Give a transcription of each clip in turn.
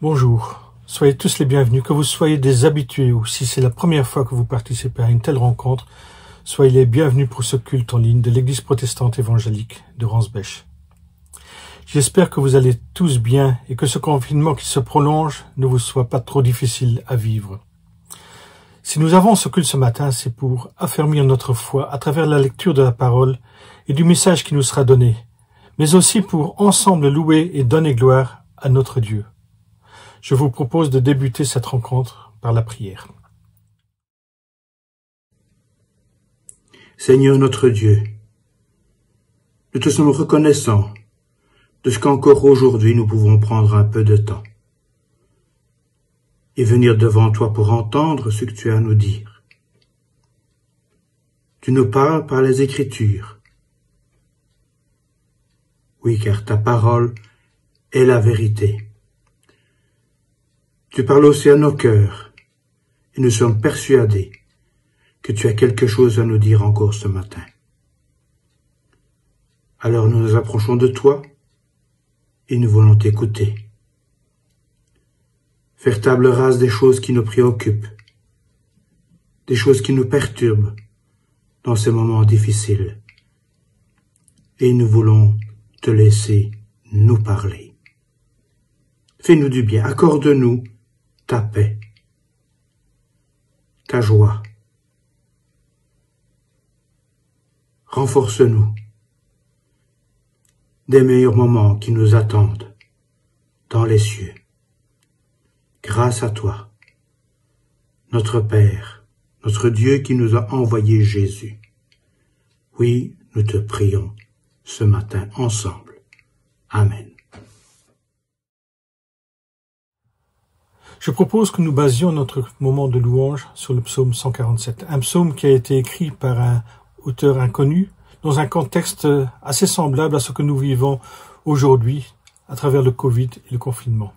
Bonjour, soyez tous les bienvenus, que vous soyez des habitués ou si c'est la première fois que vous participez à une telle rencontre, soyez les bienvenus pour ce culte en ligne de l'Église protestante évangélique de Ransbech. J'espère que vous allez tous bien et que ce confinement qui se prolonge ne vous soit pas trop difficile à vivre. Si nous avons ce culte ce matin, c'est pour affermir notre foi à travers la lecture de la parole et du message qui nous sera donné, mais aussi pour ensemble louer et donner gloire à notre Dieu. Je vous propose de débuter cette rencontre par la prière. Seigneur notre Dieu, nous te sommes reconnaissants de ce qu'encore aujourd'hui nous pouvons prendre un peu de temps et venir devant toi pour entendre ce que tu as à nous dire. Tu nous parles par les Écritures. Oui, car ta parole est la vérité. Tu parles aussi à nos cœurs, et nous sommes persuadés que tu as quelque chose à nous dire encore ce matin. Alors nous nous approchons de toi, et nous voulons t'écouter. Faire table rase des choses qui nous préoccupent, des choses qui nous perturbent dans ces moments difficiles. Et nous voulons te laisser nous parler. Fais-nous du bien, accorde-nous ta paix, ta joie. Renforce-nous des meilleurs moments qui nous attendent dans les cieux. Grâce à toi, notre Père, notre Dieu qui nous a envoyé Jésus. Oui, nous te prions ce matin ensemble. Amen. Je propose que nous basions notre moment de louange sur le psaume 147, un psaume qui a été écrit par un auteur inconnu, dans un contexte assez semblable à ce que nous vivons aujourd'hui à travers le Covid et le confinement.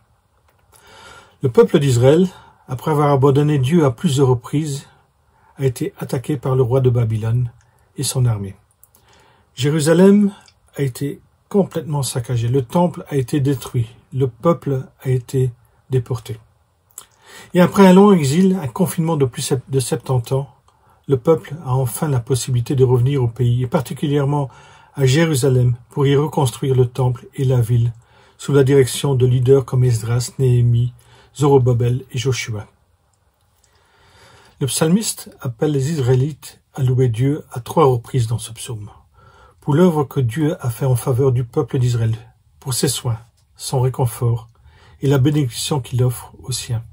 Le peuple d'Israël, après avoir abandonné Dieu à plusieurs reprises, a été attaqué par le roi de Babylone et son armée. Jérusalem a été complètement saccagé, le temple a été détruit, le peuple a été déporté. Et après un long exil, un confinement de plus de 70 ans, le peuple a enfin la possibilité de revenir au pays, et particulièrement à Jérusalem, pour y reconstruire le temple et la ville, sous la direction de leaders comme Esdras, Néhémie, Zorobabel et Joshua. Le psalmiste appelle les Israélites à louer Dieu à 3 reprises dans ce psaume, pour l'œuvre que Dieu a fait en faveur du peuple d'Israël, pour ses soins, son réconfort et la bénédiction qu'il offre aux siens.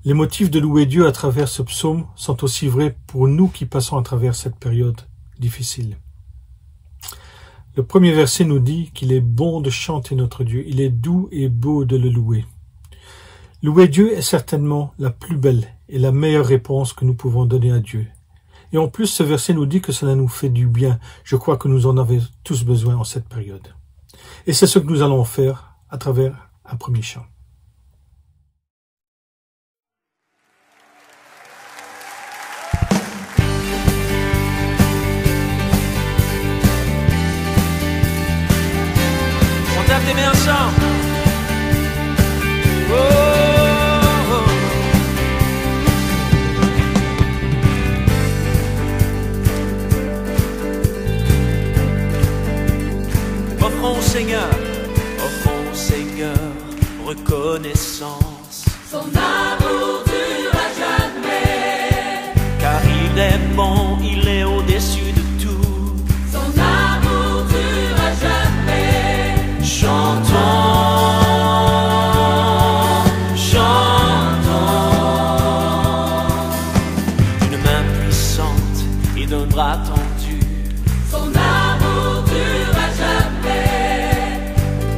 Les motifs de louer Dieu à travers ce psaume sont aussi vrais pour nous qui passons à travers cette période difficile. Le premier verset nous dit qu'il est bon de chanter notre Dieu, il est doux et beau de le louer. Louer Dieu est certainement la plus belle et la meilleure réponse que nous pouvons donner à Dieu. Et en plus, ce verset nous dit que cela nous fait du bien. Je crois que nous en avons tous besoin en cette période. Et c'est ce que nous allons faire à travers un premier chant. Des mains ensemble. Oh, oh. Offrons au Seigneur, reconnaissance. Son amour dure à jamais. Car il est bon, il est au-dessus de tout. Son amour dure à jamais. Chantons, chantons, d'une main puissante et d'un bras tendu. Son amour dure à jamais.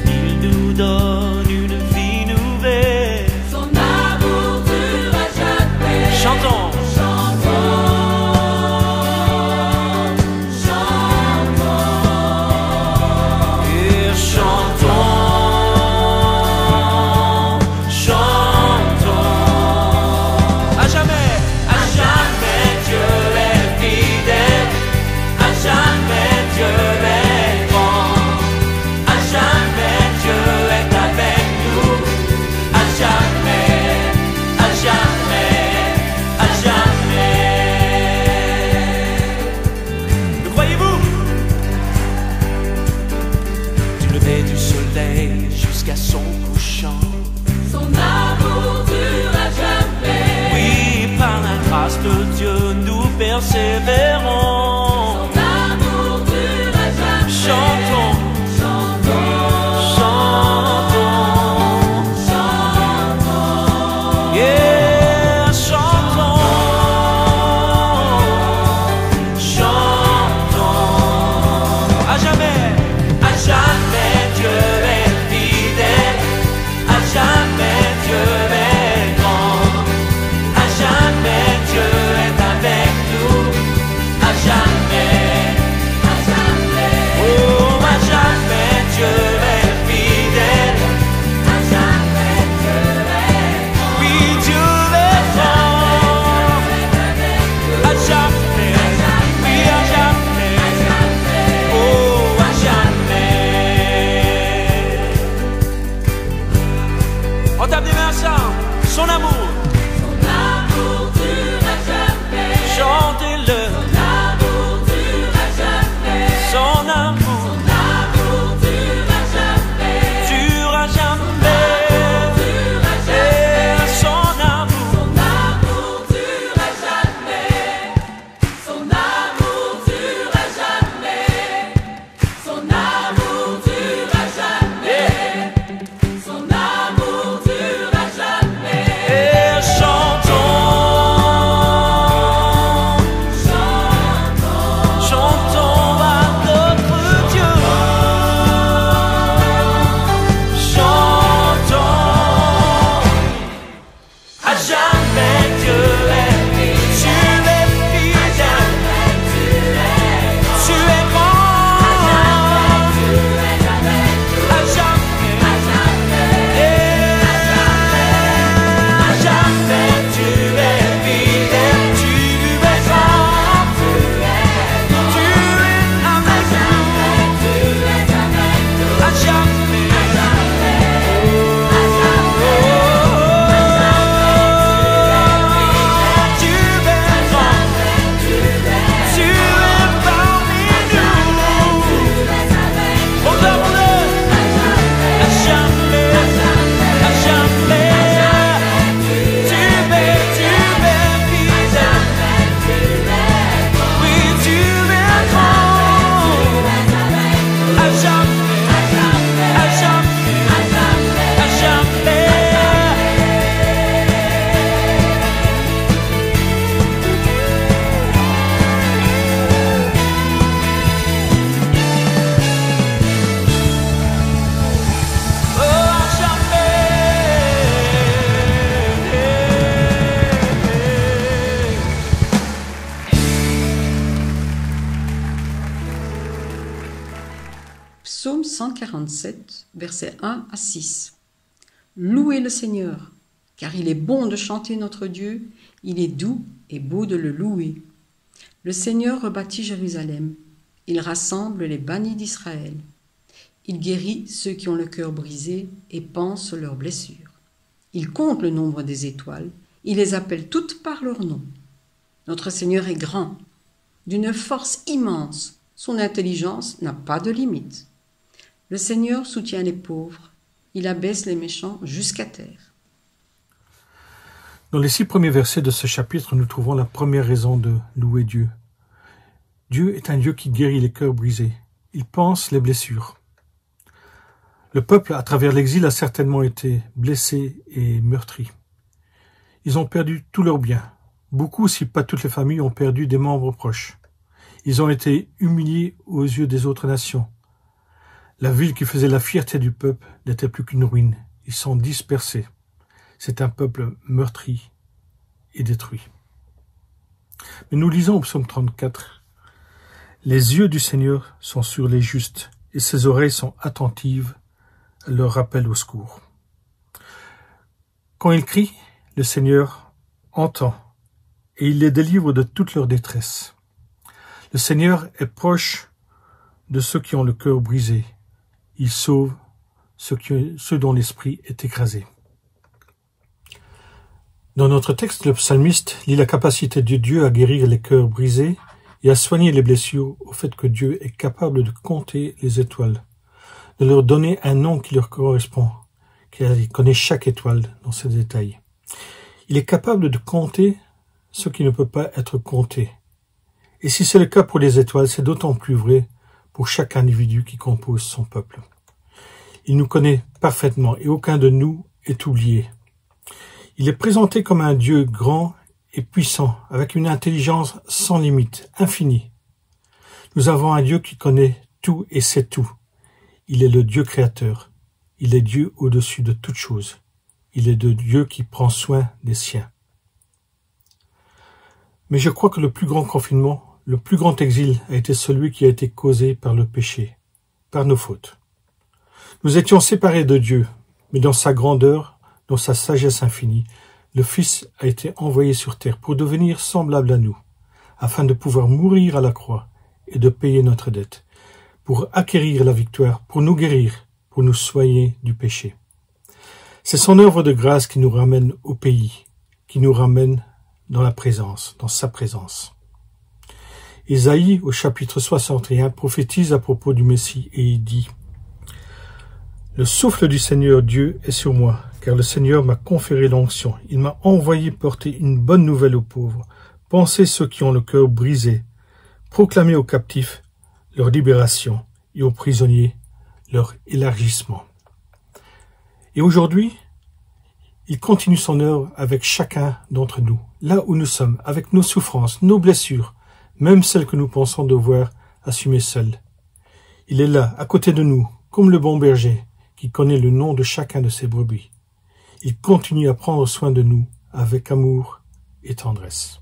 Il nous donne une vie nouvelle. Son amour dure à jamais. Chantons, Chantons, chantons. et chantons. persévérons. Son amour durera jamais. Chantons, Chantons, chantons, yeah, chantons, chantons. À jamais Dieu est fidèle, à jamais Dieu est grand, à jamais Dieu est avec nous, à jamais, oh, à jamais Dieu est fidèle, à jamais Dieu est grand. oui Dieu est grand, à jamais, oui à jamais, oh à jamais. On tape des mains ensemble, son amour, Son amour durera jamais. chantez-le, Son amour durera jamais. son amour Son amour durera jamais. dure à jamais, Durera et jamais. son amour, Son amour durera jamais. Son amour durera jamais. Son amour durera jamais. Son amour durera jamais. et chantons, chantons à notre Dieu, chantons, à jamais Dieu est fidèle, tu es grand, à jamais, à jamais tu es fidèle, tu es grand, tu es avec nous, à jamais, tu es grand, tu es parmi nous, proclame-le, à jamais, tu es fidèle, oui tu es grand, à jamais, à jamais. Oh, à jamais. Psaume 147, versets 1 à 6. Louez le Seigneur, car il est bon de chanter notre Dieu, il est doux et beau de le louer. Le Seigneur rebâtit Jérusalem, il rassemble les bannis d'Israël. Il guérit ceux qui ont le cœur brisé et pense leurs blessures. Il compte le nombre des étoiles, il les appelle toutes par leur nom. Notre Seigneur est grand, d'une force immense, son intelligence n'a pas de limite. Le Seigneur soutient les pauvres, il abaisse les méchants jusqu'à terre. Dans les 6 premiers versets de ce chapitre, nous trouvons la première raison de louer Dieu. Dieu est un Dieu qui guérit les cœurs brisés. Il panse les blessures. Le peuple, à travers l'exil, a certainement été blessé et meurtri. Ils ont perdu tous leurs biens. Beaucoup, si pas toutes les familles, ont perdu des membres proches. Ils ont été humiliés aux yeux des autres nations. La ville qui faisait la fierté du peuple n'était plus qu'une ruine. Ils sont dispersés. C'est un peuple meurtri et détruit. Mais nous lisons au psaume 34. Les yeux du Seigneur sont sur les justes et ses oreilles sont attentives à leur appel au secours. Quand ils crient, le Seigneur entend et il les délivre de toute leur détresse. Le Seigneur est proche de ceux qui ont le cœur brisé. Il sauve ceux dont l'esprit est écrasé. Dans notre texte, le psalmiste lit la capacité de Dieu à guérir les cœurs brisés et à soigner les blessures au fait que Dieu est capable de compter les étoiles, de leur donner un nom qui leur correspond, qu'il connaît chaque étoile dans ses détails. Il est capable de compter ce qui ne peut pas être compté, Et si c'est le cas pour les étoiles, c'est d'autant plus vrai pour chaque individu qui compose son peuple. Il nous connaît parfaitement et aucun de nous est oublié. Il est présenté comme un Dieu grand et puissant, avec une intelligence sans limite, infinie. Nous avons un Dieu qui connaît tout et sait tout. Il est le Dieu créateur. Il est Dieu au-dessus de toute chose. Il est le Dieu qui prend soin des siens. Mais je crois que le plus grand confinement, le plus grand exil a été celui qui a été causé par le péché, par nos fautes. Nous étions séparés de Dieu, mais dans sa grandeur, dans sa sagesse infinie, le Fils a été envoyé sur terre pour devenir semblable à nous, afin de pouvoir mourir à la croix et de payer notre dette, pour acquérir la victoire, pour nous guérir, pour nous soigner du péché. C'est son œuvre de grâce qui nous ramène au pays, qui nous ramène dans la présence, dans sa présence. Ésaïe, au chapitre 61, prophétise à propos du Messie et il dit « Le souffle du Seigneur Dieu est sur moi, car le Seigneur m'a conféré l'onction. Il m'a envoyé porter une bonne nouvelle aux pauvres, panser ceux qui ont le cœur brisé, proclamer aux captifs leur libération et aux prisonniers leur élargissement. » Et aujourd'hui, il continue son œuvre avec chacun d'entre nous, là où nous sommes, avec nos souffrances, nos blessures, même celles que nous pensons devoir assumer seuls. Il est là, à côté de nous, comme le bon berger, qui connaît le nom de chacun de ses brebis. Il continue à prendre soin de nous avec amour et tendresse.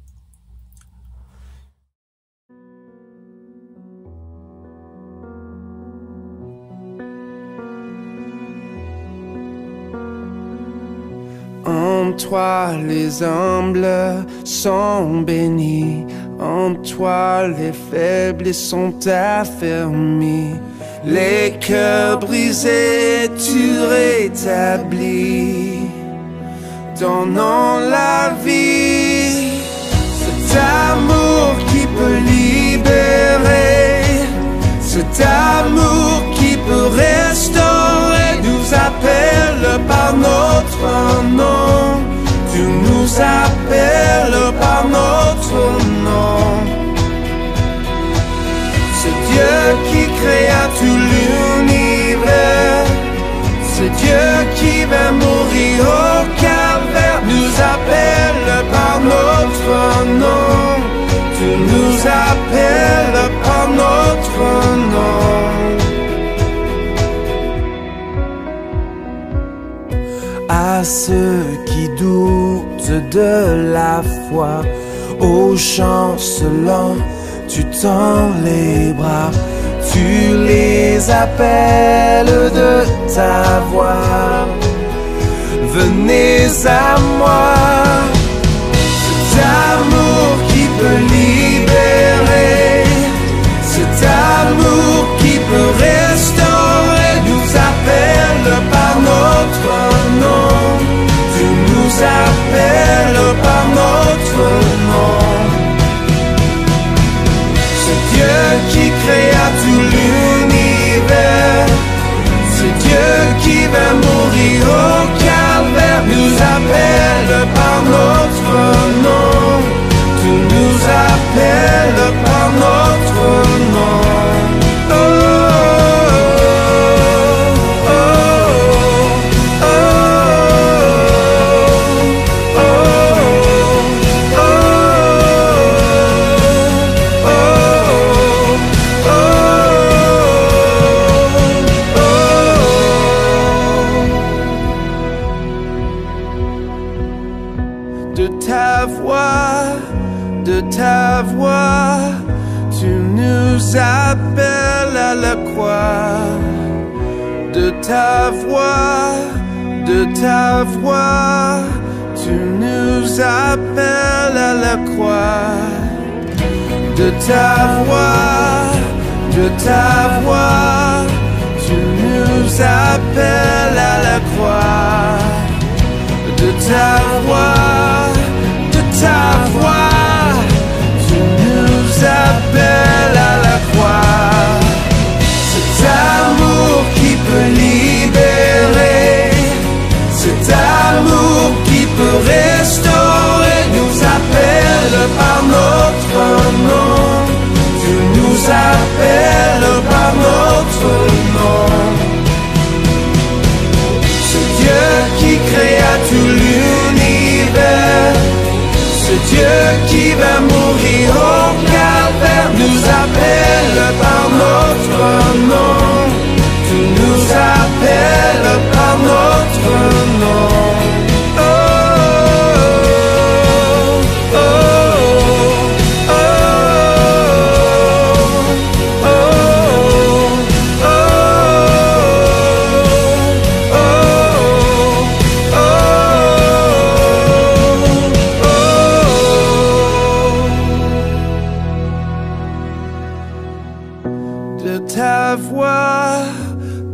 En toi les humbles sont bénis, en toi les faibles sont affermis, les cœurs brisés tu rétablis, donnant la vie. Cet amour qui peut libérer, cet amour qui peut restaurer, nous appelle par notre nom. Tu nous appelles par notre nom. Ce Dieu qui créa tout l'univers, ce Dieu qui va mourir au calvaire, nous appelle par notre nom. Tu nous appelles par notre nom. À ceux qui doutent de la foi, aux chancelants, tu tends les bras, tu les appelles de ta voix. Venez à moi, cet amour qui peut libérer, cet amour qui peut restaurer, nous appelle par notre nom. Tu nous appelles par notre nom. Ce Dieu qui créa tout l'univers, ce Dieu qui va mourir au calvaire, nous appelle par notre nom. Tu nous appelles par notre nom. De ta voix, tu nous appelles à la croix. De ta voix, tu nous appelles à la croix. De ta voix, tu nous appelles à la croix. De ta voix, tu nous appelles à la croix. Cet amour qui peut libérer, cet amour qui peut restaurer, nous appelle par notre nom. appelle par notre nom. Ce Dieu qui créa tout l'univers, ce Dieu qui va mourir au calvaire, nous appelle par notre nom. Tout nous appelle par notre nom.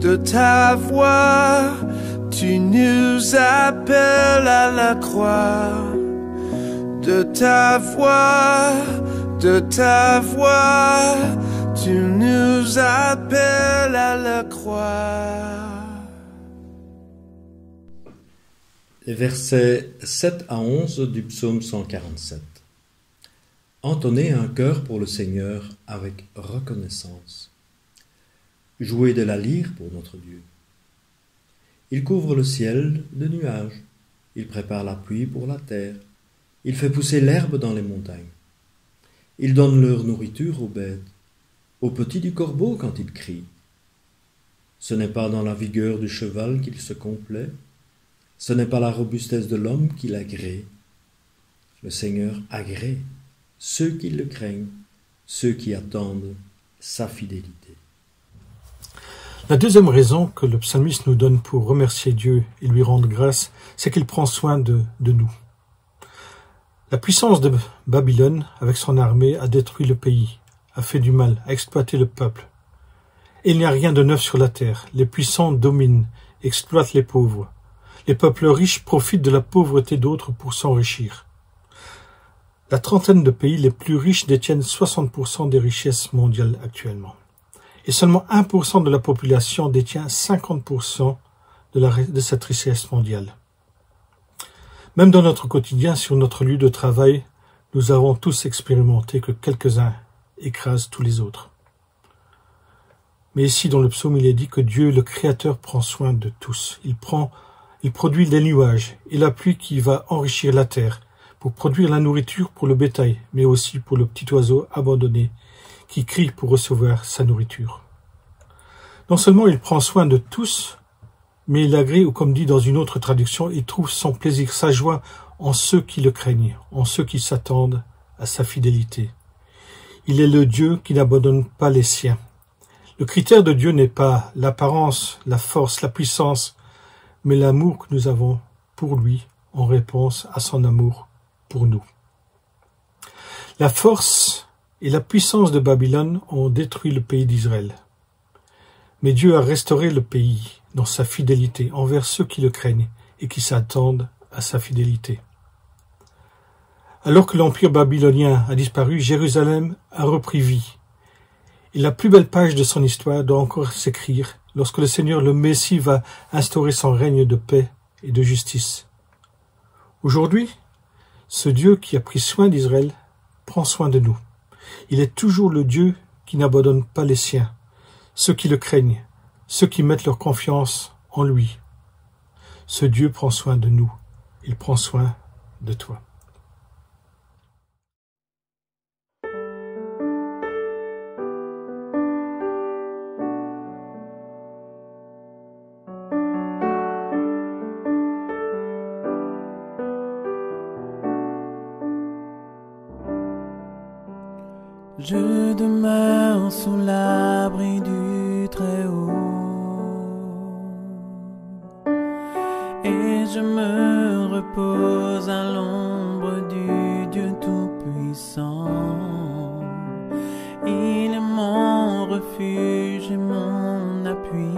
De ta voix, tu nous appelles à la croix. De ta voix, tu nous appelles à la croix. Les versets 7 à 11 du psaume 147. Entonnez un chœur pour le Seigneur avec reconnaissance. Jouez de la lyre pour notre Dieu. Il couvre le ciel de nuages. Il prépare la pluie pour la terre. Il fait pousser l'herbe dans les montagnes. Il donne leur nourriture aux bêtes, aux petits du corbeau quand il crie. Ce n'est pas dans la vigueur du cheval qu'il se complaît. Ce n'est pas la robustesse de l'homme qu'il agrée. Le Seigneur agrée ceux qui le craignent, ceux qui attendent sa fidélité. La deuxième raison que le psalmiste nous donne pour remercier Dieu et lui rendre grâce, c'est qu'il prend soin de nous. La puissance de Babylone, avec son armée, a détruit le pays, a fait du mal, a exploité le peuple. Et il n'y a rien de neuf sur la terre. Les puissants dominent, exploitent les pauvres. Les peuples riches profitent de la pauvreté d'autres pour s'enrichir. La trentaine de pays les plus riches détiennent 60% des richesses mondiales actuellement. Et seulement 1% de la population détient 50% de cette richesse mondiale. Même dans notre quotidien, sur notre lieu de travail, nous avons tous expérimenté que quelques-uns écrasent tous les autres. Mais ici, dans le psaume, il est dit que Dieu, le Créateur, prend soin de tous. Il produit des nuages et la pluie qui va enrichir la terre pour produire la nourriture pour le bétail, mais aussi pour le petit oiseau abandonné qui crie pour recevoir sa nourriture. Non seulement il prend soin de tous, mais il agrée, ou comme dit dans une autre traduction, il trouve son plaisir, sa joie en ceux qui le craignent, en ceux qui s'attendent à sa fidélité. Il est le Dieu qui n'abandonne pas les siens. Le critère de Dieu n'est pas l'apparence, la force, la puissance, mais l'amour que nous avons pour lui en réponse à son amour pour nous. La force et la puissance de Babylone ont détruit le pays d'Israël. Mais Dieu a restauré le pays dans sa fidélité envers ceux qui le craignent et qui s'attendent à sa fidélité. Alors que l'empire babylonien a disparu, Jérusalem a repris vie. Et la plus belle page de son histoire doit encore s'écrire lorsque le Seigneur, le Messie, va instaurer son règne de paix et de justice. Aujourd'hui, ce Dieu qui a pris soin d'Israël prend soin de nous. Il est toujours le Dieu qui n'abandonne pas les siens, ceux qui le craignent, ceux qui mettent leur confiance en lui. Ce Dieu prend soin de nous, il prend soin de toi. Je demeure sous l'abri du Très-Haut et je me repose à l'ombre du Dieu Tout-Puissant. Il est mon refuge et mon appui,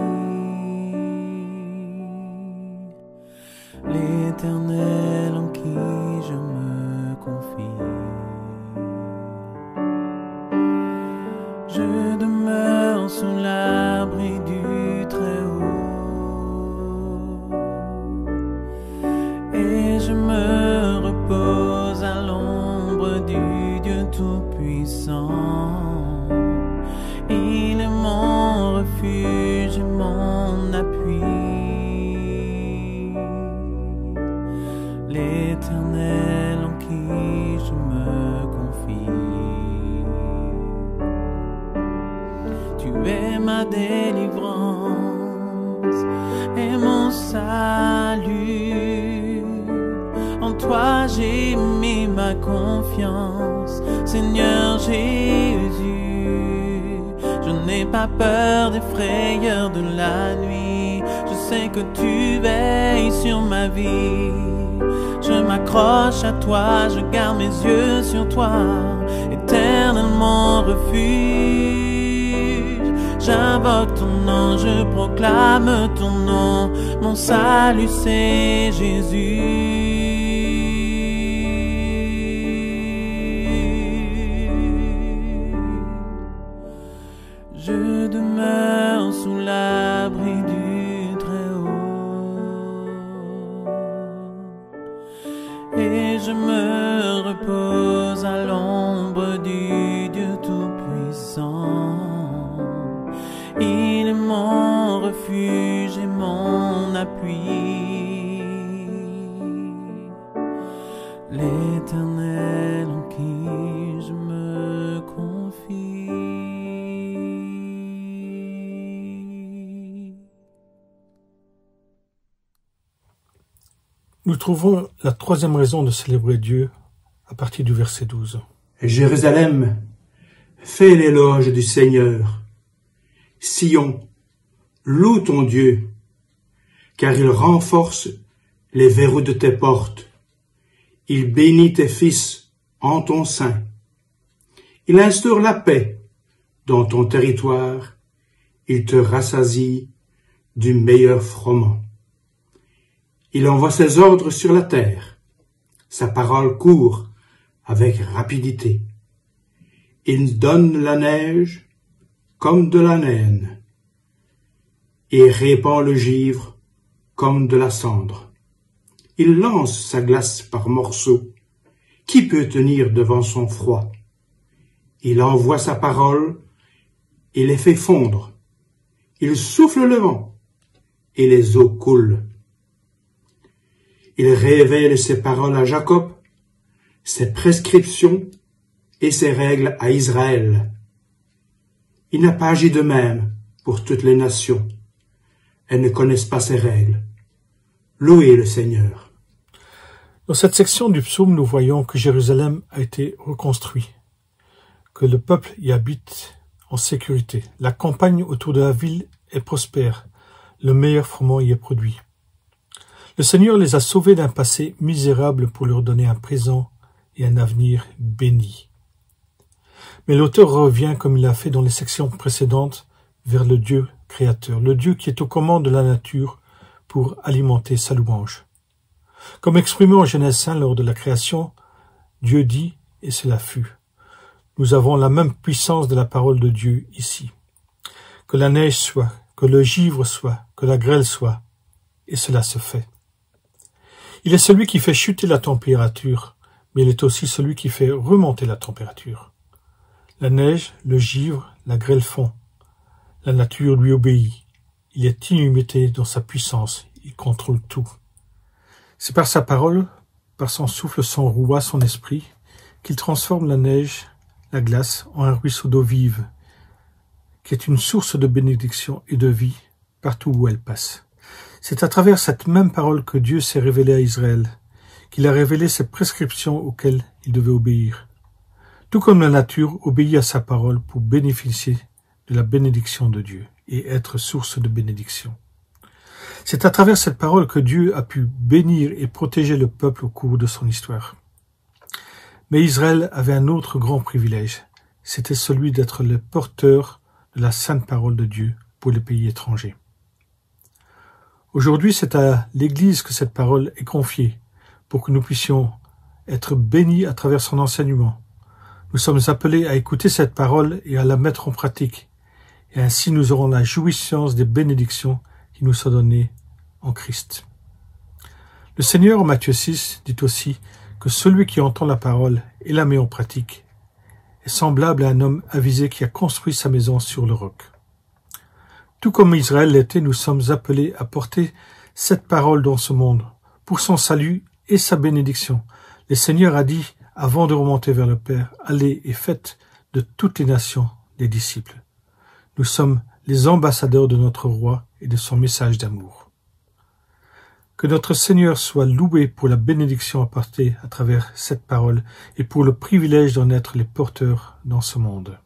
l'Éternel en qui je me confie. Je demeure sous l'abri du Très-Haut et je me repose à l'ombre du Dieu Tout-Puissant. refuge et mon appui. L'Éternel en qui je me confie. Tu es ma délivrance et mon salut. En toi j'ai mis ma confiance, Seigneur Jésus. Je n'ai pas peur des frayeurs de la nuit. Je sais que tu veilles sur ma vie. Je m'accroche à toi, je garde mes yeux sur toi, éternel mon refuge. J'invoque ton nom, je proclame ton nom, mon salut c'est Jésus. Je demeure sous l'abri du Très-Haut et je me repose à l'ombre du Dieu Tout-Puissant. Il est mon refuge et mon appui, l'Éternel en qui je me confie. Nous trouvons la troisième raison de célébrer Dieu à partir du verset 12. Jérusalem, fais l'éloge du Seigneur. Sion, loue ton Dieu, car il renforce les verrous de tes portes. Il bénit tes fils en ton sein. Il instaure la paix dans ton territoire. Il te rassasie du meilleur froment. Il envoie ses ordres sur la terre. Sa parole court avec rapidité. Il donne la neige comme de la laine et répand le givre comme de la cendre. Il lance sa glace par morceaux. Qui peut tenir devant son froid? Il envoie sa parole et les fait fondre. Il souffle le vent et les eaux coulent. Il révèle ses paroles à Jacob, ses prescriptions et ses règles à Israël. Il n'a pas agi de même pour toutes les nations. Elles ne connaissent pas ses règles. Louez le Seigneur. Dans cette section du psaume, nous voyons que Jérusalem a été reconstruit, que le peuple y habite en sécurité. La campagne autour de la ville est prospère. Le meilleur froment y est produit. Le Seigneur les a sauvés d'un passé misérable pour leur donner un présent et un avenir béni. Mais l'auteur revient, comme il l'a fait dans les sections précédentes, vers le Dieu créateur, le Dieu qui est aux commandes de la nature pour alimenter sa louange. Comme exprimé en Genèse 5 lors de la création, Dieu dit, et cela fut. Nous avons la même puissance de la parole de Dieu ici. Que la neige soit, que le givre soit, que la grêle soit, et cela se fait. Il est celui qui fait chuter la température, mais il est aussi celui qui fait remonter la température. La neige, le givre, la grêle fond. La nature lui obéit. Il est illimité dans sa puissance. Il contrôle tout. C'est par sa parole, par son souffle, son roi, son esprit, qu'il transforme la neige, la glace, en un ruisseau d'eau vive, qui est une source de bénédiction et de vie partout où elle passe. C'est à travers cette même parole que Dieu s'est révélé à Israël, qu'il a révélé ses prescriptions auxquelles il devait obéir. Tout comme la nature obéit à sa parole pour bénéficier de la bénédiction de Dieu et être source de bénédiction. C'est à travers cette parole que Dieu a pu bénir et protéger le peuple au cours de son histoire. Mais Israël avait un autre grand privilège, c'était celui d'être le porteur de la sainte parole de Dieu pour les pays étrangers. Aujourd'hui, c'est à l'Église que cette parole est confiée pour que nous puissions être bénis à travers son enseignement. Nous sommes appelés à écouter cette parole et à la mettre en pratique, et ainsi nous aurons la jouissance des bénédictions qui nous sont données en Christ. Le Seigneur, en Matthieu 6, dit aussi que celui qui entend la parole et la met en pratique est semblable à un homme avisé qui a construit sa maison sur le roc. Tout comme Israël l'était, nous sommes appelés à porter cette parole dans ce monde, pour son salut et sa bénédiction. Le Seigneur a dit, avant de remonter vers le Père, allez et faites de toutes les nations des disciples. Nous sommes les ambassadeurs de notre roi et de son message d'amour. Que notre Seigneur soit loué pour la bénédiction apportée à travers cette parole et pour le privilège d'en être les porteurs dans ce monde.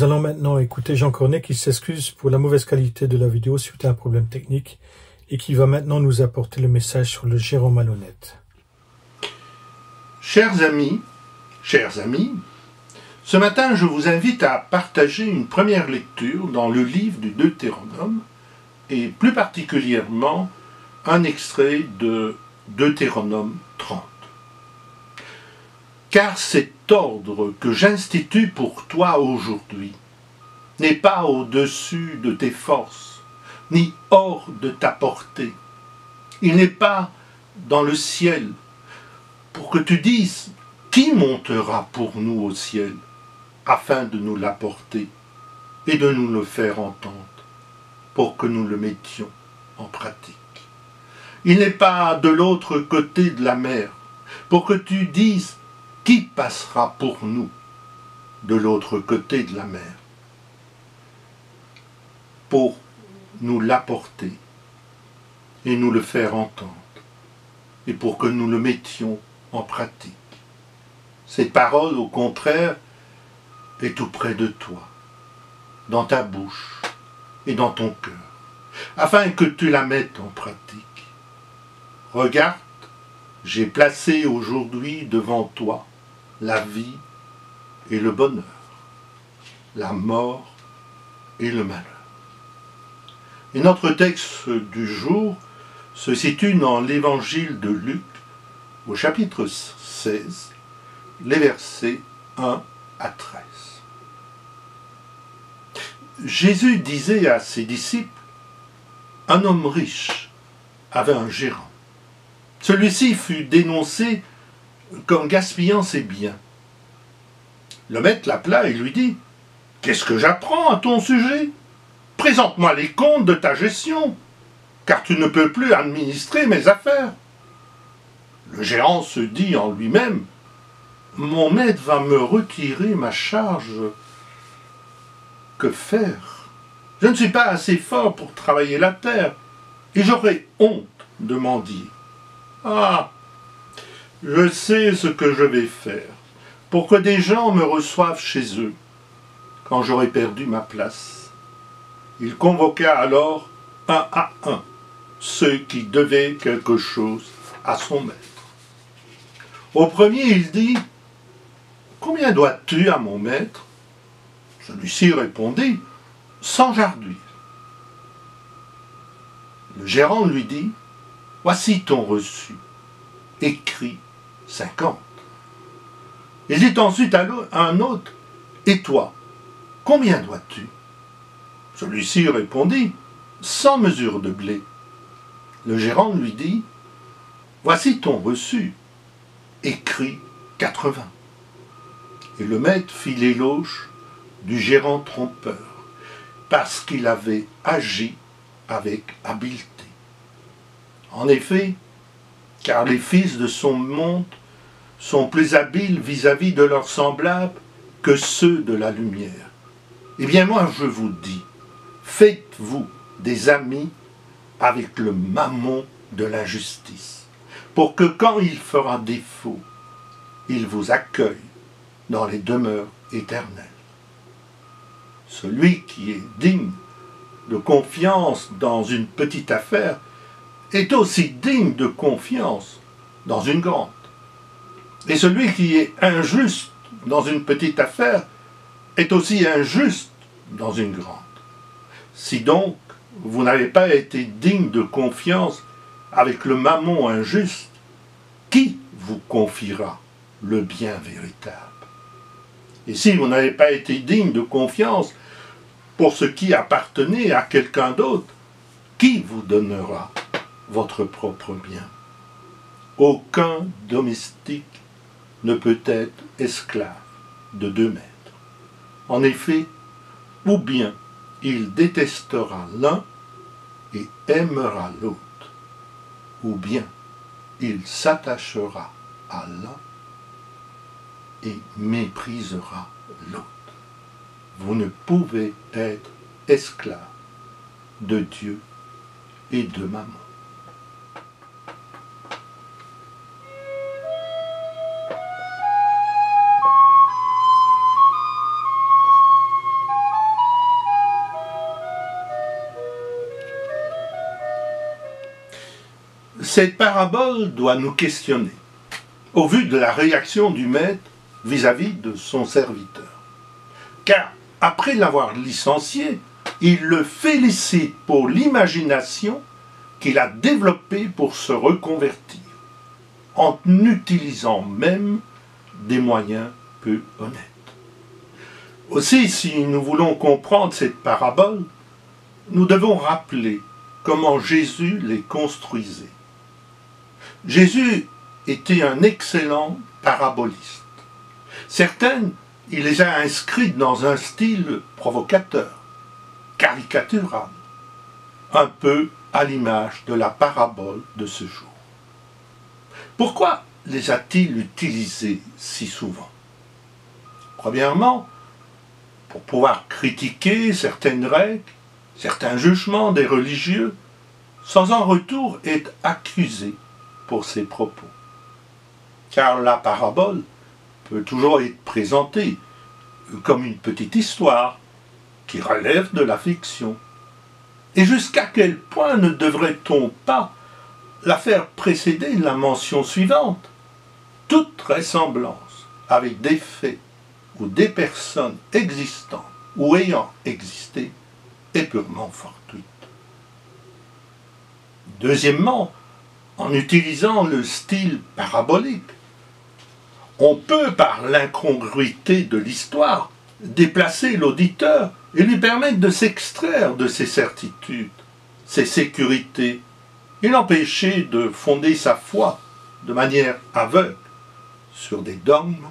Nous allons maintenant écouter Jean Cornet qui s'excuse pour la mauvaise qualité de la vidéo suite à un problème technique et qui va maintenant nous apporter le message sur le gérant malhonnête. Chers amis, ce matin je vous invite à partager une première lecture dans le livre du Deutéronome et plus particulièrement un extrait de Deutéronome 30. Car cet ordre que j'institue pour toi aujourd'hui n'est pas au-dessus de tes forces, ni hors de ta portée. Il n'est pas dans le ciel, pour que tu dises « Qui montera pour nous au ciel ?» afin de nous l'apporter et de nous le faire entendre, pour que nous le mettions en pratique. Il n'est pas de l'autre côté de la mer, pour que tu dises « Qui passera pour nous de l'autre côté de la mer ?» pour nous l'apporter et nous le faire entendre, et pour que nous le mettions en pratique. Cette parole, au contraire, est tout près de toi, dans ta bouche et dans ton cœur, afin que tu la mettes en pratique. Regarde, j'ai placé aujourd'hui devant toi la vie et le bonheur, la mort et le malheur. Et notre texte du jour se situe dans l'évangile de Luc, au chapitre 16, les versets 1 à 13. Jésus disait à ses disciples, « Un homme riche avait un gérant. Celui-ci fut dénoncé comme gaspillant ses biens. Le maître l'appela et lui dit, « Qu'est-ce que j'apprends à ton sujet ? Présente-moi les comptes de ta gestion, car tu ne peux plus administrer mes affaires. » Le gérant se dit en lui-même, « Mon maître va me retirer ma charge. Que faire? Je ne suis pas assez fort pour travailler la terre, et j'aurais honte de mendier. Ah, je sais ce que je vais faire, pour que des gens me reçoivent chez eux, quand j'aurai perdu ma place. » Il convoqua alors un à un ceux qui devaient quelque chose à son maître. Au premier, il dit, « Combien dois-tu à mon maître ?» Celui-ci répondit, « 100 jarduis. » Le gérant lui dit, « Voici ton reçu. Écris 50. » Il dit ensuite à un autre, « Et toi, combien dois-tu » Celui-ci répondit, « 100 mesures de blé. » Le gérant lui dit, « Voici ton reçu. Écris 80. » Et le maître fit l'éloge du gérant trompeur, parce qu'il avait agi avec habileté. En effet, car les fils de son monde sont plus habiles vis-à-vis de leurs semblables que ceux de la lumière. Eh bien moi je vous dis, faites-vous des amis avec le mammon de l'injustice, pour que quand il fera défaut, il vous accueille dans les demeures éternelles. Celui qui est digne de confiance dans une petite affaire est aussi digne de confiance dans une grande. Et celui qui est injuste dans une petite affaire est aussi injuste dans une grande. Si donc vous n'avez pas été digne de confiance avec le mammon injuste, qui vous confiera le bien véritable? Et si vous n'avez pas été digne de confiance pour ce qui appartenait à quelqu'un d'autre, qui vous donnera votre propre bien? Aucun domestique ne peut être esclave de 2 maîtres. En effet, ou bien il détestera l'un et aimera l'autre, ou bien il s'attachera à l'un et méprisera l'autre. Vous ne pouvez être esclave de Dieu et de mammon. cette parabole doit nous questionner, au vu de la réaction du maître vis-à-vis de son serviteur. Car, après l'avoir licencié, il le félicite pour l'imagination qu'il a développée pour se reconvertir, en utilisant même des moyens peu honnêtes. Aussi, si nous voulons comprendre cette parabole, nous devons rappeler comment Jésus les construisait. Jésus était un excellent paraboliste. Certaines, il les a inscrites dans un style provocateur, caricatural, un peu à l'image de la parabole de ce jour. Pourquoi les a-t-il utilisées si souvent? Premièrement, pour pouvoir critiquer certaines règles, certains jugements des religieux, sans en retour être accusé pour ses propos. Car la parabole peut toujours être présentée comme une petite histoire qui relève de la fiction. Et jusqu'à quel point ne devrait-on pas la faire précéder de la mention suivante? Toute ressemblance avec des faits ou des personnes existantes ou ayant existé est purement fortuite. Deuxièmement, en utilisant le style parabolique, on peut, par l'incongruité de l'histoire, déplacer l'auditeur et lui permettre de s'extraire de ses certitudes, ses sécurités, et l'empêcher de fonder sa foi de manière aveugle sur des dogmes,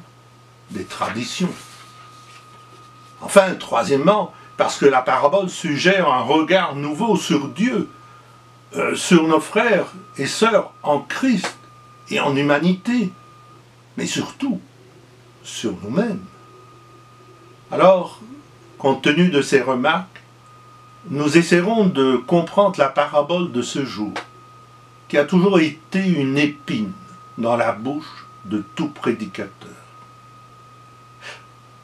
des traditions. Enfin, troisièmement, parce que la parabole suggère un regard nouveau sur Dieu, sur nos frères et sœurs en Christ et en humanité, mais surtout sur nous-mêmes. Alors, compte tenu de ces remarques, nous essaierons de comprendre la parabole de ce jour, qui a toujours été une épine dans la bouche de tout prédicateur.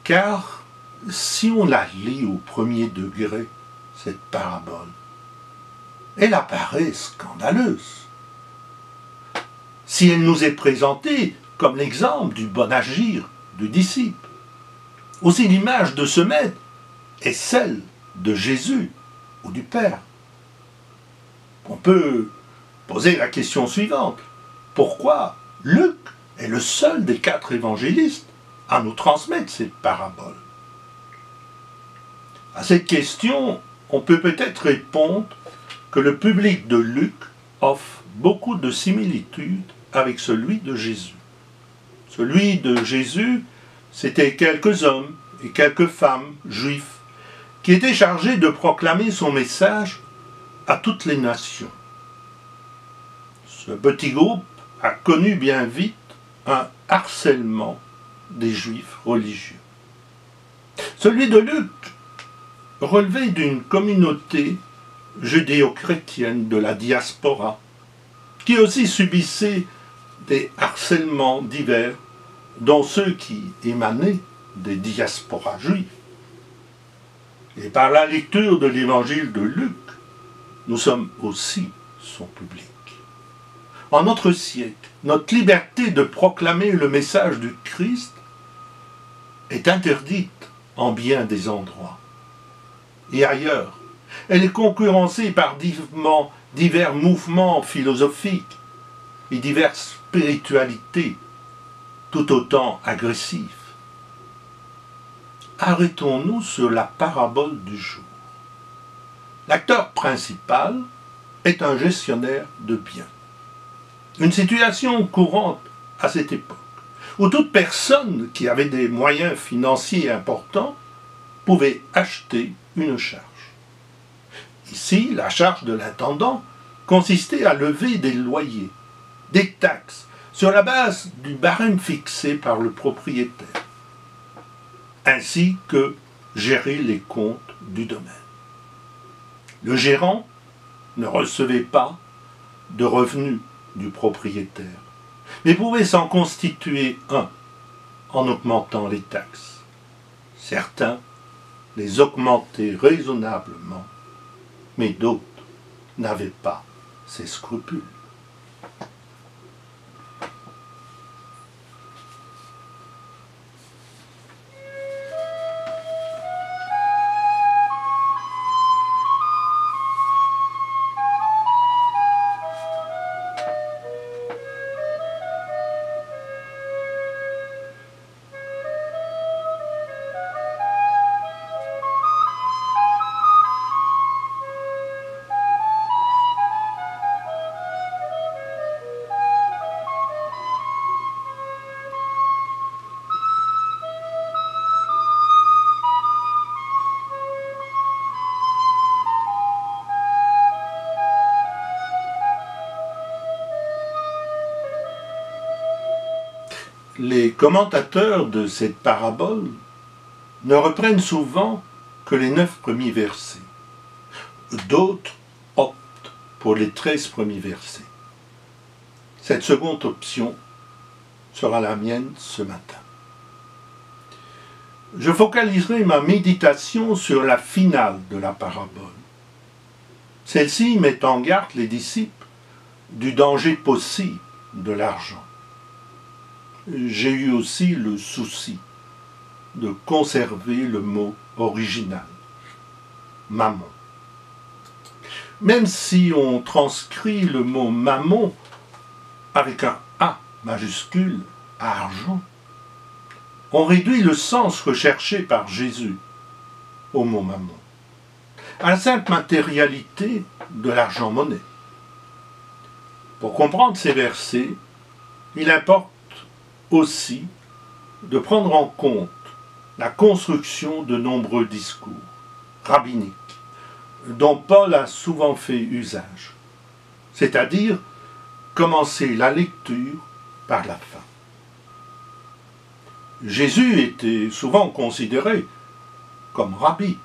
Car si on la lit au premier degré, cette parabole, elle apparaît scandaleuse. Si elle nous est présentée comme l'exemple du bon agir du disciple, aussi l'image de ce maître est celle de Jésus ou du Père. On peut poser la question suivante. Pourquoi Luc est le seul des 4 évangélistes à nous transmettre cette parabole? À cette question, on peut peut-être répondre que le public de Luc offre beaucoup de similitudes avec celui de Jésus. Celui de Jésus, c'était quelques hommes et quelques femmes juifs qui étaient chargés de proclamer son message à toutes les nations. Ce petit groupe a connu bien vite un harcèlement des juifs religieux. Celui de Luc relevait d'une communauté judéo-chrétienne de la diaspora, qui aussi subissait des harcèlements divers, dont ceux qui émanaient des diasporas juives. Et par la lecture de l'évangile de Luc, nous sommes aussi son public. En notre siècle, notre liberté de proclamer le message du Christ est interdite en bien des endroits. Et ailleurs, elle est concurrencée par divers mouvements philosophiques et diverses spiritualités, tout autant agressives. Arrêtons-nous sur la parabole du jour. L'acteur principal est un gestionnaire de biens. Une situation courante à cette époque, où toute personne qui avait des moyens financiers importants pouvait acheter une charge. Ici, la charge de l'intendant consistait à lever des loyers, des taxes, sur la base du barème fixé par le propriétaire, ainsi que gérer les comptes du domaine. Le gérant ne recevait pas de revenus du propriétaire, mais pouvait s'en constituer un en augmentant les taxes. Certains les augmentaient raisonnablement, mais d'autres n'avaient pas ces scrupules. les commentateurs de cette parabole ne reprennent souvent que les 9 premiers versets. D'autres optent pour les 13 premiers versets. Cette seconde option sera la mienne ce matin. Je focaliserai ma méditation sur la finale de la parabole. Celle-ci met en garde les disciples du danger possible de l'argent. J'ai eu aussi le souci de conserver le mot original, mammon. Même si on transcrit le mot mammon avec un A majuscule à argent, on réduit le sens recherché par Jésus au mot mammon, à la simple matérialité de l'argent-monnaie. Pour comprendre ces versets, il importe aussi de prendre en compte la construction de nombreux discours rabbiniques dont Paul a souvent fait usage, c'est-à-dire commencer la lecture par la fin. Jésus était souvent considéré comme rabbi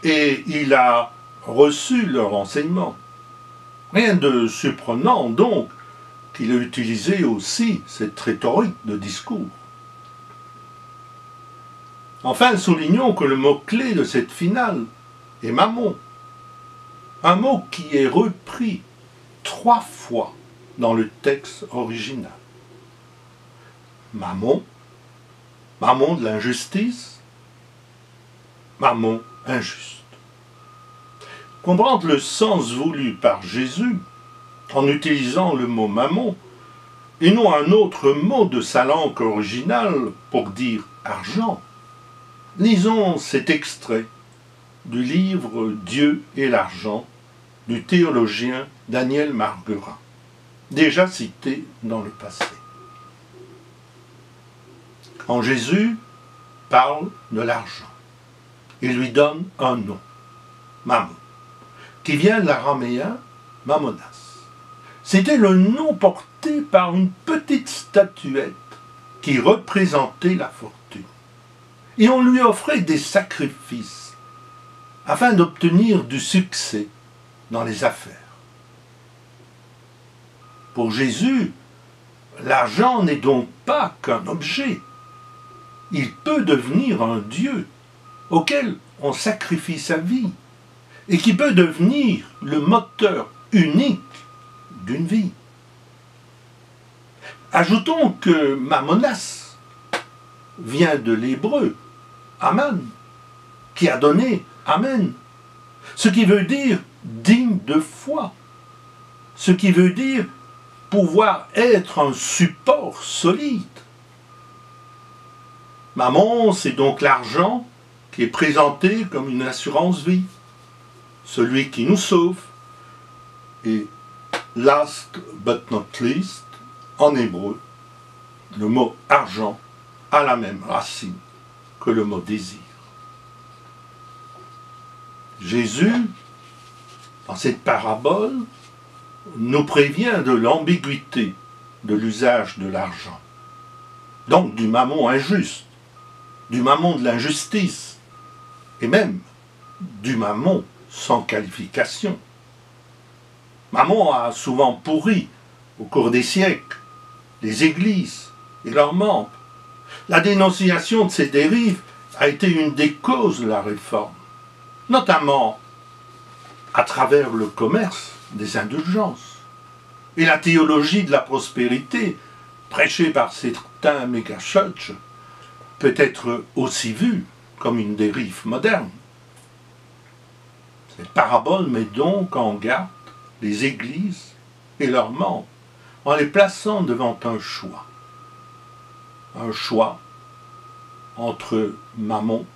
et il a reçu leur enseignement. Rien de surprenant donc qu'il a utilisé aussi cette rhétorique de discours. Enfin, soulignons que le mot-clé de cette finale est mammon, un mot qui est repris 3 fois dans le texte original. Mammon, mammon de l'injustice, mammon injuste. Comprendre le sens voulu par Jésus en utilisant le mot mammon et non un autre mot de sa langue originale pour dire argent. Lisons cet extrait du livre Dieu et l'argent du théologien Daniel Marguerin, déjà cité dans le passé. Quand Jésus parle de l'argent, il lui donne un nom, mammon, qui vient de l'araméen mammonas. C'était le nom porté par une petite statuette qui représentait la fortune. Et on lui offrait des sacrifices afin d'obtenir du succès dans les affaires. Pour Jésus, l'argent n'est donc pas qu'un objet. Il peut devenir un Dieu auquel on sacrifie sa vie et qui peut devenir le moteur unique d'une vie. Ajoutons que mammonas vient de l'hébreu Aman, qui a donné Amen, ce qui veut dire digne de foi, ce qui veut dire pouvoir être un support solide. Mammon, c'est donc l'argent qui est présenté comme une assurance vie, celui qui nous sauve. Et last but not least, en hébreu, le mot argent a la même racine que le mot désir. Jésus, dans cette parabole, nous prévient de l'ambiguïté de l'usage de l'argent, donc du mammon injuste, du mammon de l'injustice, et même du mammon sans qualification. Mammon a souvent pourri, au cours des siècles, les églises et leurs membres. La dénonciation de ces dérives a été une des causes de la réforme, notamment à travers le commerce des indulgences et la théologie de la prospérité prêchée par certains méga-churches peut être aussi vue comme une dérive moderne. Cette parabole met donc en garde les églises et leurs membres en les plaçant devant un choix entre mammon,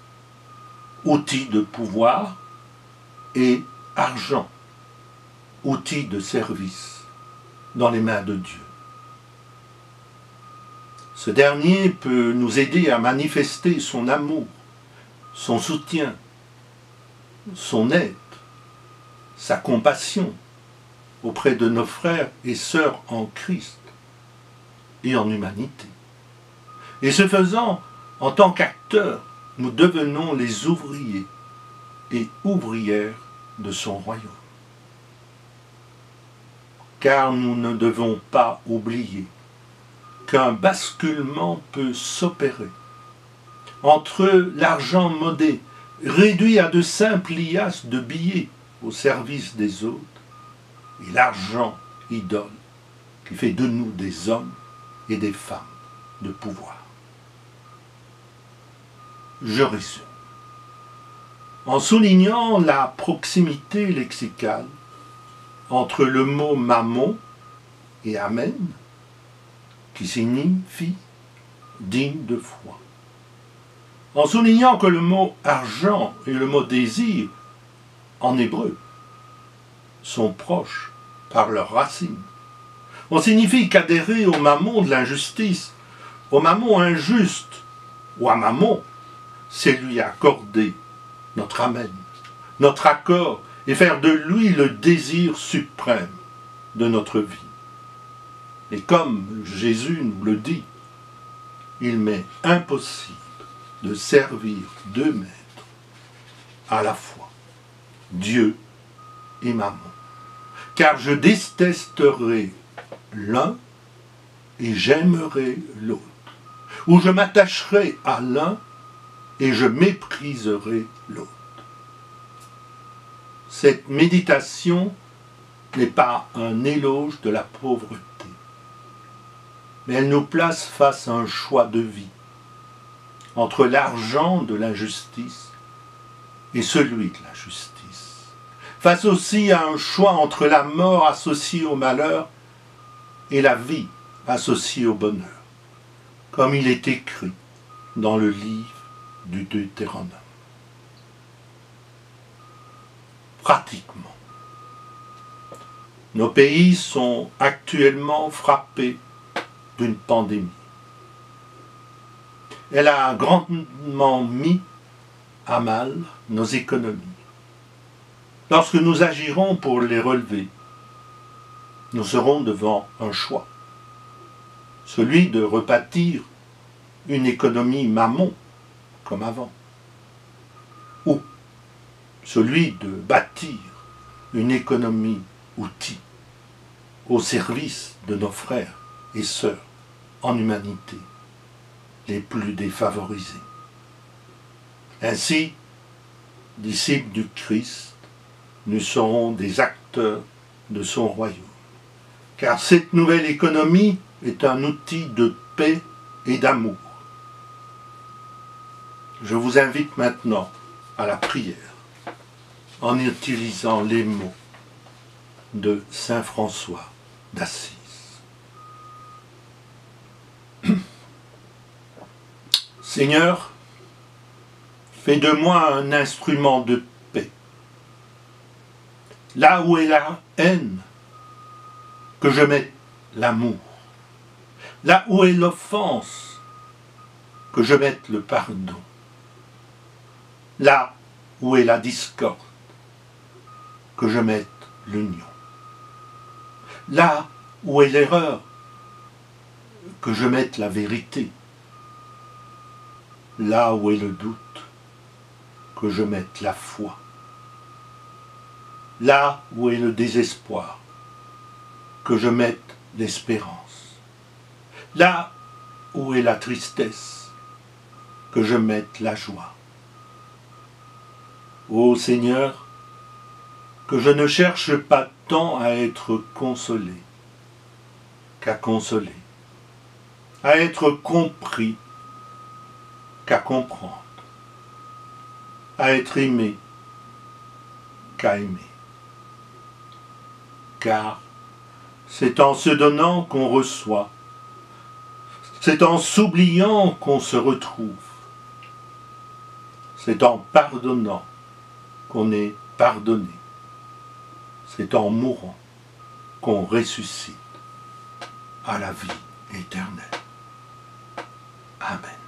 outil de pouvoir, et argent, outil de service dans les mains de Dieu. Ce dernier peut nous aider à manifester son amour, son soutien, son aide, sa compassion auprès de nos frères et sœurs en Christ et en humanité. Et ce faisant, en tant qu'acteurs, nous devenons les ouvriers et ouvrières de son royaume. Car nous ne devons pas oublier qu'un basculement peut s'opérer entre l'argent modé, réduit à de simples liasses de billets au service des autres, et l'argent idole qui fait de nous des hommes et des femmes de pouvoir. Je résume. En soulignant la proximité lexicale entre le mot mammon et amen, qui signifie digne de foi. En soulignant que le mot argent et le mot désir, en hébreu, sont proches par leurs racines. On signifie qu'adhérer au mammon de l'injustice, au mammon injuste, ou à mammon, c'est lui accorder notre amen, notre accord, et faire de lui le désir suprême de notre vie. Et comme Jésus nous le dit, il m'est impossible de servir deux maîtres à la fois, Dieu et mammon, car je détesterai l'un et j'aimerai l'autre, ou je m'attacherai à l'un et je mépriserai l'autre. Cette méditation n'est pas un éloge de la pauvreté, mais elle nous place face à un choix de vie entre l'argent de l'injustice et celui de la justice. Face aussi à un choix entre la mort associée au malheur et la vie associée au bonheur, comme il est écrit dans le livre du Deutéronome. Pratiquement, nos pays sont actuellement frappés d'une pandémie. Elle a grandement mis à mal nos économies. Lorsque nous agirons pour les relever, nous serons devant un choix, celui de rebâtir une économie mammon comme avant, ou celui de bâtir une économie outil au service de nos frères et sœurs en humanité, les plus défavorisés. Ainsi, disciples du Christ, nous serons des acteurs de son royaume. Car cette nouvelle économie est un outil de paix et d'amour. Je vous invite maintenant à la prière en utilisant les mots de saint François d'Assise. Seigneur, fais de moi un instrument de paix. Là où est la haine, que je mette l'amour. Là où est l'offense, que je mette le pardon. Là où est la discorde, que je mette l'union. Là où est l'erreur, que je mette la vérité. Là où est le doute, que je mette la foi. Là où est le désespoir, que je mette l'espérance. Là où est la tristesse, que je mette la joie. Ô Seigneur, que je ne cherche pas tant à être consolé qu'à consoler, à être compris qu'à comprendre, à être aimé qu'à aimer. Car c'est en se donnant qu'on reçoit, c'est en s'oubliant qu'on se retrouve, c'est en pardonnant qu'on est pardonné, c'est en mourant qu'on ressuscite à la vie éternelle. Amen.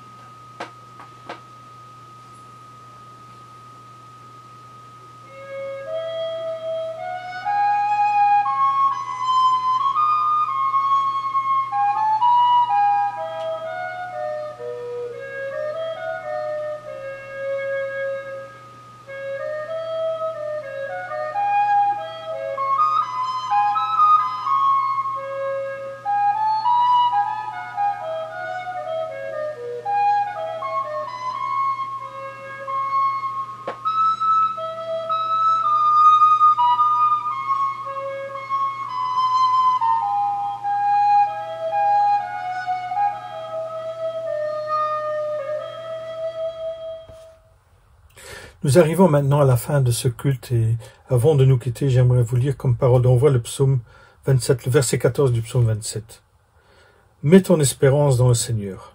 Nous arrivons maintenant à la fin de ce culte et avant de nous quitter, j'aimerais vous lire comme parole d'envoi le psaume 27, le verset 14 du psaume 27. Mets ton espérance dans le Seigneur.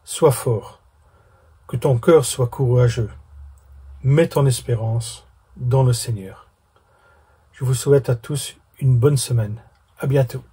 Sois fort. Que ton cœur soit courageux. Mets ton espérance dans le Seigneur. Je vous souhaite à tous une bonne semaine. À bientôt.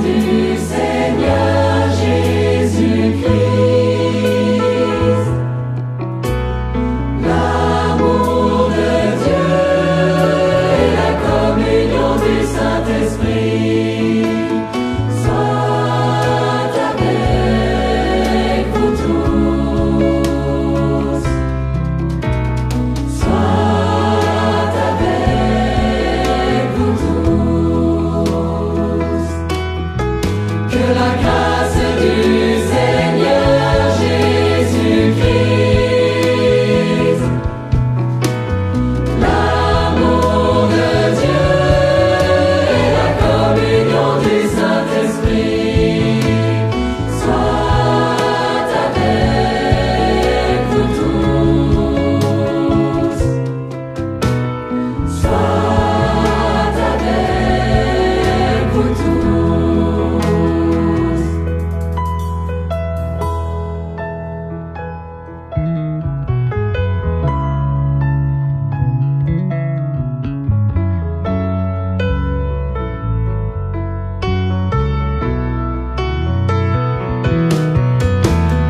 Du Seigneur Jésus-Christ, l'amour de Dieu et la communion du Saint-Esprit soient avec vous tous, soient avec vous tous. Que la grâce du Seigneur Jésus-Christ, l'amour de Dieu et la communion du Saint-Esprit soient avec vous tous, soient avec vous tous.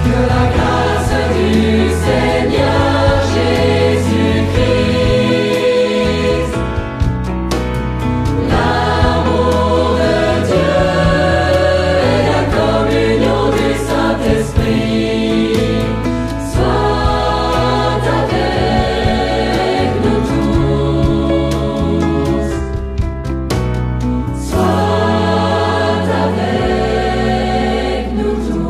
Que la grâce du Seigneur Jésus-Christ, l'amour de Dieu et la communion du Saint-Esprit soient avec nous tous, soient avec nous tous.